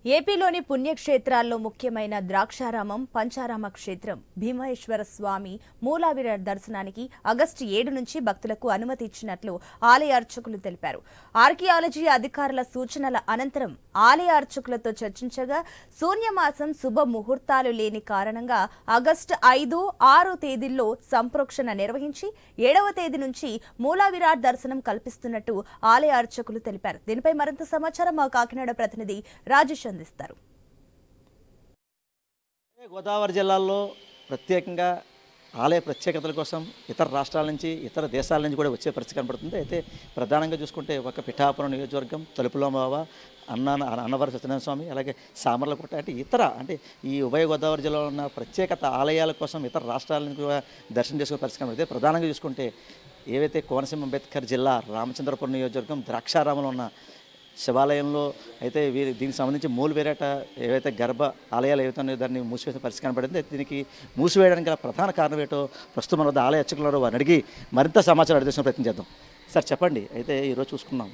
ఏపీలోని పుణ్యక్షేత్రాల్లో ముఖ్యమైన ద్రాక్షారామం పంచారామ క్షేత్రం భీమేశ్వర స్వామి మూలావిరాట్ దర్శనానికి ఆగస్టు 7 నుంచి భక్తులకు అనుమతి ఇచ్చినట్లు ఆలయ అర్చకులు తెలిపారు. ఆర్కియాలజీ అధికారుల సూచనల అనంతరం ఆలయ అర్చకులతో చర్చించగా శూన్యమాసం శుభ ముహూర్తాలు లేని కారణంగా ఆగస్టు 5, 6 తేదీల్లో సంప్రోక్షణ నిర్వహించి 7వ తేదీ నుంచి మూలావిరాట్ దర్శనం కల్పిస్తున్నట్టు ఆలయ అర్చకులు తెలిపారు. దీనిపై మరింత సమాచారం మా కాకినాడ ప్రతినిధి రాజేష్ అందిస్తారు. గోదావరి జిల్లాలో ప్రత్యేకంగా ఆలయ ప్రత్యేకతల కోసం ఇతర రాష్ట్రాల నుంచి ఇతర దేశాల నుంచి కూడా వచ్చే పరిస్థితి కనబడుతుంది. అయితే ప్రధానంగా చూసుకుంటే ఒక పిఠాపురం నియోజకవర్గం, తలుపులమావ, అన్నవరం సత్యనారాయణ స్వామి, అలాగే సామర్లకోట అంటే ఈ ఉభయ గోదావరి జిల్లాలో ఉన్న ప్రత్యేకత ఆలయాల కోసం ఇతర రాష్ట్రాల నుంచి కూడా దర్శనం చేసుకునే పరిస్థితి కనబడుతుంది. ప్రధానంగా చూసుకుంటే ఏవైతే కోనసీమ అంబేద్కర్ జిల్లా రామచంద్రపురం నియోజకవర్గం ద్రాక్షారామంలో ఉన్న శివాలయంలో అయితే దీనికి సంబంధించి మూలవిరాట్ ఏవైతే గర్భ ఆలయాలు ఏవైతే దాన్ని మూసివేసిన పరిస్థితి కనబడింది. దీనికి మూసివేయడానికి గల ప్రధాన కారణం ఏంటో ప్రస్తుతం మన వద్ద ఆలయ అర్చకులు వారిని అడిగి మరింత సమాచారం అడిగే ప్రయత్నం చేద్దాం. సార్ చెప్పండి, అయితే ఈరోజు చూసుకున్నాం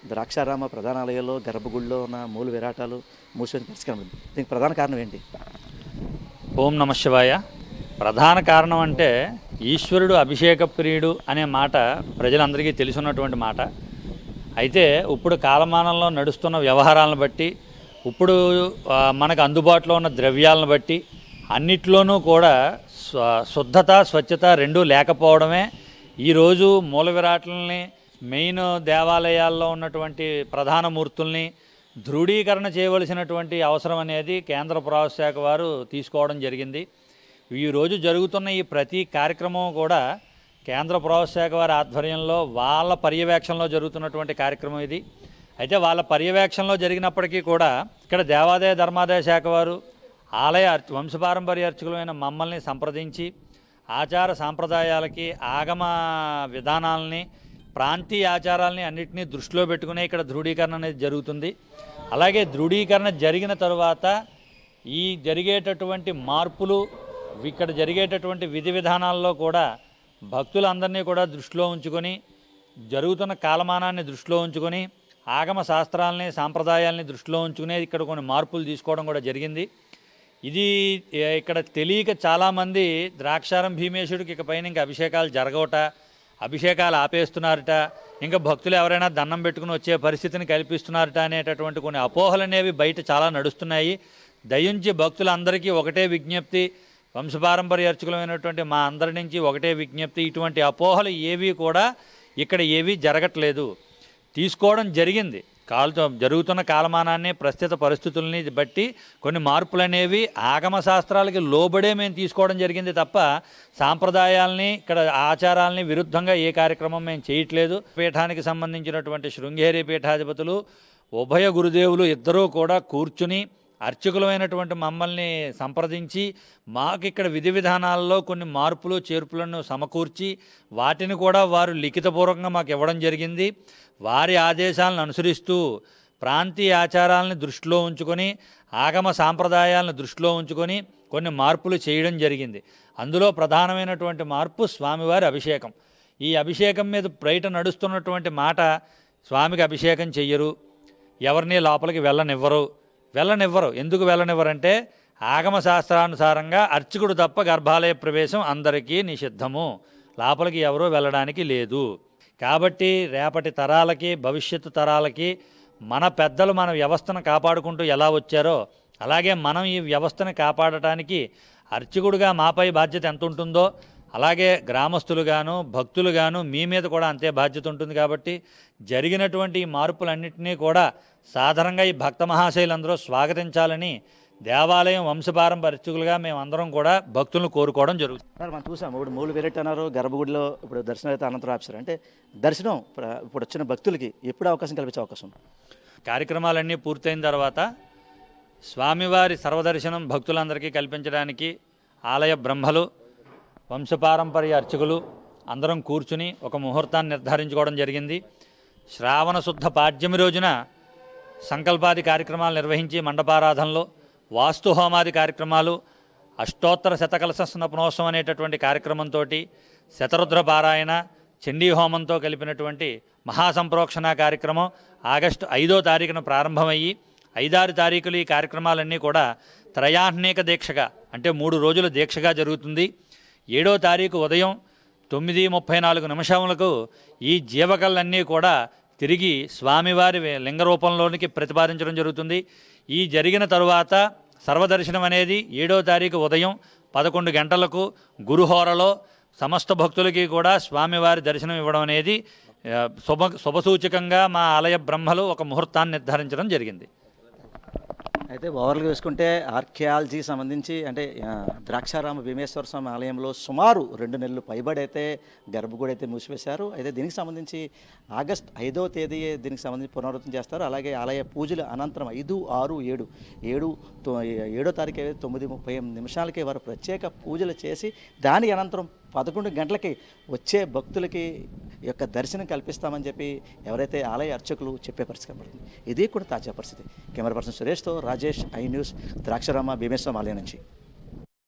ద్రాక్షారామ ప్రధాన ఆలయంలో గర్భగుడిలో ఉన్న మూల విరాటాలు మూసివేసిన పరిస్థితి కనబడింది. దీనికి ప్రధాన కారణం ఏంటి? ఓం నమః శివాయ. ప్రధాన కారణం అంటే ఈశ్వరుడు అభిషేక ప్రియుడు అనే మాట ప్రజలందరికీ తెలుసున్నటువంటి మాట. అయితే ఇప్పుడు కాలమానంలో నడుస్తున్న వ్యవహారాలను బట్టి, ఇప్పుడు మనకు అందుబాటులో ఉన్న ద్రవ్యాలను బట్టి అన్నిట్లోనూ కూడా శుద్ధత స్వచ్ఛత రెండూ లేకపోవడమే ఈరోజు మూల విరాట్లని, మెయిన్ దేవాలయాల్లో ఉన్నటువంటి ప్రధాన మూర్తుల్ని ధృవీకరణ చేయవలసినటువంటి అవసరం అనేది కేంద్ర పురావస్తు శాఖ వారు తీసుకోవడం జరిగింది. ఈరోజు జరుగుతున్న ఈ ప్రతి కార్యక్రమం కూడా కేంద్ర పురావస్తు శాఖ వారి ఆధ్వర్యంలో వాళ్ళ పర్యవేక్షణలో జరుగుతున్నటువంటి కార్యక్రమం ఇది. అయితే వాళ్ళ పర్యవేక్షణలో జరిగినప్పటికీ కూడా ఇక్కడ దేవాదాయ ధర్మాదాయ శాఖ వారు ఆలయ వంశపారంపర్య అర్చకులైన మమ్మల్ని సంప్రదించి ఆచార సాంప్రదాయాలకి, ఆగమ విధానాలని, ప్రాంతీయ ఆచారాలని అన్నింటినీ దృష్టిలో పెట్టుకునే ఇక్కడ ధృవీకరణ అనేది జరుగుతుంది. అలాగే ధృవీకరణ జరిగిన తరువాత ఈ జరిగేటటువంటి మార్పులు, ఇక్కడ జరిగేటటువంటి విధి విధానాల్లో కూడా భక్తులందరినీ కూడా దృష్టిలో ఉంచుకొని, జరుగుతున్న కాలమానాన్ని దృష్టిలో ఉంచుకొని, ఆగమ శాస్త్రాలని సాంప్రదాయాలని దృష్టిలో ఉంచుకునే ఇక్కడ కొన్ని మార్పులు తీసుకోవడం కూడా జరిగింది. ఇది ఇక్కడ తెలియక చాలామంది ద్రాక్షారం భీమేశ్వరుడికి ఇక పైన ఇంకా అభిషేకాలు జరగవట, అభిషేకాలు ఆపేస్తున్నారట, ఇంకా భక్తులు ఎవరైనా దండం పెట్టుకుని వచ్చే పరిస్థితిని కల్పిస్తున్నారట అనేటటువంటి కొన్ని అపోహలు అనేవి బయట చాలా నడుస్తున్నాయి. దయించి భక్తులందరికీ ఒకటే విజ్ఞప్తి, వంశపారంపర్య అర్చకులమైనటువంటి మా అందరి నుంచి ఒకటే విజ్ఞప్తి, ఇటువంటి అపోహలు ఏవి కూడా ఇక్కడ ఏవీ జరగట్లేదు. తీసుకోవడం జరిగింది, జరుగుతున్న కాలమానాన్ని, ప్రస్తుత పరిస్థితుల్ని బట్టి కొన్ని మార్పులు అనేవి ఆగమ శాస్త్రాలకి లోబడే మేము తీసుకోవడం జరిగింది తప్ప సాంప్రదాయాల్ని, ఇక్కడ ఆచారాలని విరుద్ధంగా ఏ కార్యక్రమం మేము చేయట్లేదు. పీఠానికి సంబంధించినటువంటి శృంగేరి పీఠాధిపతులు, ఉభయ గురుదేవులు ఇద్దరూ కూడా కూర్చుని అర్చకులమైనటువంటి మమ్మల్ని సంప్రదించి మాకు ఇక్కడ విధి విధానాల్లో కొన్ని మార్పులు చేర్పులను సమకూర్చి వాటిని కూడా వారు లిఖితపూర్వకంగా మాకు ఇవ్వడం జరిగింది. వారి ఆదేశాలను అనుసరిస్తూ ప్రాంతీయ ఆచారాలను దృష్టిలో ఉంచుకొని, ఆగమ సాంప్రదాయాలను దృష్టిలో ఉంచుకొని కొన్ని మార్పులు చేయడం జరిగింది. అందులో ప్రధానమైనటువంటి మార్పు స్వామివారి అభిషేకం. ఈ అభిషేకం మీద బయట నడుస్తున్నటువంటి మాట, స్వామికి అభిషేకం చెయ్యరు, ఎవరిని లోపలికి వెళ్ళనివ్వరు. ఎందుకు వెళ్ళనివ్వరంటే ఆగమ శాస్త్రానుసారంగా అర్చకుడు తప్ప గర్భాలయ ప్రవేశం అందరికీ నిషిద్ధము, లోపలికి ఎవరూ వెళ్ళడానికి లేదు. కాబట్టి రేపటి తరాలకి, భవిష్యత్తు తరాలకి మన పెద్దలు మన వ్యవస్థను కాపాడుకుంటూ ఎలా వచ్చారో అలాగే మనం ఈ వ్యవస్థను కాపాడటానికి అర్చకుడుగా మాపై బాధ్యత ఎంత ఉంటుందో అలాగే గ్రామస్తులుగాను భక్తులుగాను మీ మీద కూడా అంతే బాధ్యత ఉంటుంది. కాబట్టి జరిగినటువంటి ఈ మార్పులన్నింటినీ కూడా సాధారణంగా ఈ భక్త మహాశైలందరూ స్వాగతించాలని దేవాలయం వంశపారంపర్య అర్చకులుగా మేమందరం కూడా భక్తులను కోరుకోవడం జరుగుతుంది. సార్, మనం చూసాము ఇప్పుడు మూల విరాట్ అన్నారు, గర్భగుడిలో ఇప్పుడు దర్శనం అయితే అనంతరం ఆఫీసర్ అంటే దర్శనం ఇప్పుడు వచ్చిన భక్తులకి ఎప్పుడు అవకాశం కల్పించే అవకాశం? కార్యక్రమాలన్నీ పూర్తయిన తర్వాత స్వామివారి సర్వదర్శనం భక్తులందరికీ కల్పించడానికి ఆలయ బ్రహ్మలు, వంశపారంపర్య అర్చకులు అందరం కూర్చుని ఒక ముహూర్తాన్ని నిర్ధారించుకోవడం జరిగింది. శ్రావణ శుద్ధ పాడ్యమి రోజున సంకల్పాది కార్యక్రమాలు నిర్వహించి మండపారాధనలో, వాస్తు హోమాది కార్యక్రమాలు, అష్టోత్తర శతకలశ స్నపనోత్సవం అనేటటువంటి కార్యక్రమంతో, శతరుద్ర పారాయణ, చండీ హోమంతో కలిపినటువంటి మహాసంప్రోక్షణ కార్యక్రమం ఆగస్టు 5వ తారీఖున ప్రారంభమయ్యి 5-6 తారీఖులు ఈ కార్యక్రమాలన్నీ కూడా త్రయాహ్నిక దీక్షగా అంటే 3 రోజుల దీక్షగా జరుగుతుంది. 7వ తారీఖు ఉదయం 9:34 ఈ జీవకళ్ళన్నీ కూడా తిరిగి స్వామివారి లింగ రూపంలోనికి ప్రతిపాదించడం జరుగుతుంది. ఈ జరిగిన తరువాత సర్వదర్శనం అనేది 7వ తారీఖు ఉదయం 11 గంటలకు గురుహోరలో సమస్త భక్తులకి కూడా స్వామివారి దర్శనం ఇవ్వడం అనేది శుభసూచకంగా మా ఆలయ బ్రహ్మలు ఒక ముహూర్తాన్ని నిర్ధారించడం జరిగింది. అయితే ఓవర్గా చూసుకుంటే ఆర్కియాలజీకి సంబంధించి అంటే ద్రాక్షారామ భీమేశ్వర స్వామి ఆలయంలో సుమారు 2 నెలలు పైబడి అయితే గర్భగుడి అయితే మూసివేశారు. అయితే దీనికి సంబంధించి ఆగస్టు 5వ తేదీ దీనికి సంబంధించి పునరావృతం చేస్తారు. అలాగే ఆలయ పూజల అనంతరం 5, 6, 7వ తారీఖు 9:38 వారు ప్రత్యేక పూజలు చేసి దాని అనంతరం 11 గంటలకి వచ్చే భక్తులకి యొక్క దర్శనం కల్పిస్తామని చెప్పి ఎవరైతే ఆలయ అర్చకులు చెప్పే పరిస్థితి కనబడుతుంది. ఇది కూడా తాజా పరిస్థితి. కెమెరా పర్సన్ సురేష్తో రాజేష్, ఐ న్యూస్, ద్రాక్షారామ భీమేశ్వరం ఆలయం నుంచి.